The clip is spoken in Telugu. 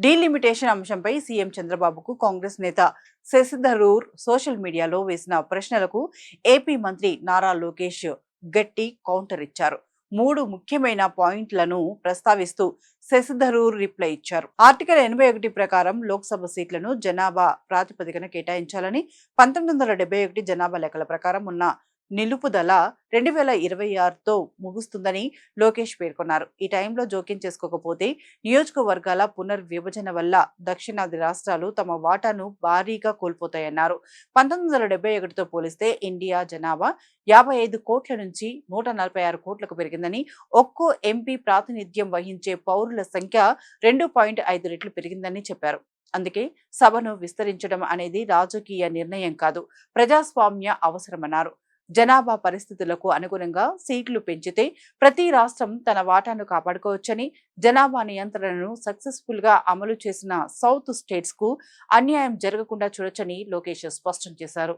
డీలిమిటేషన్ అంశంపై సీఎం చంద్రబాబుకు కాంగ్రెస్ నేత శశి థరూర్ సోషల్ మీడియాలో వేసిన ప్రశ్నలకు ఏపీ మంత్రి నారా లోకేష్ గట్టి కౌంటర్ ఇచ్చారు. 3 ముఖ్యమైన పాయింట్లను ప్రస్తావిస్తూ శశి థరూర్ రిప్లై ఇచ్చారు. ఆర్టికల్ 81 ప్రకారం లోక్సభ సీట్లను జనాభా ప్రాతిపదికన కేటాయించాలని, 1971 జనాభా లెక్కల ప్రకారం ఉన్న నిలుపుదల 2026తో ముగుస్తుందని లోకేష్ పేర్కొన్నారు. ఈ టైంలో జోక్యం చేసుకోకపోతే నియోజకవర్గాల పునర్విభజన వల్ల దక్షిణాది రాష్ట్రాలు తమ వాటాను భారీగా కోల్పోతాయన్నారు. 1971తో పోలిస్తే ఇండియా జనాభా 55 కోట్ల నుంచి 146 కోట్లకు పెరిగిందని, ఒక్కో ఎంపీ ప్రాతినిధ్యం వహించే పౌరుల సంఖ్య 2.5 రెట్లు పెరిగిందని చెప్పారు. అందుకే సభను విస్తరించడం అనేది రాజకీయ నిర్ణయం కాదు, ప్రజాస్వామ్య అవసరమన్నారు. జనాభా పరిస్థితులకు అనుగుణంగా సీట్లు పెంచితే ప్రతి రాష్ట్రం తన వాటాను కాపాడుకోవచ్చని, జనాభా నియంత్రణను సక్సెస్ఫుల్ గా అమలు చేసిన సౌత్ స్టేట్స్ కు అన్యాయం జరగకుండా చూడొచ్చని లోకేష్ స్పష్టం చేశారు.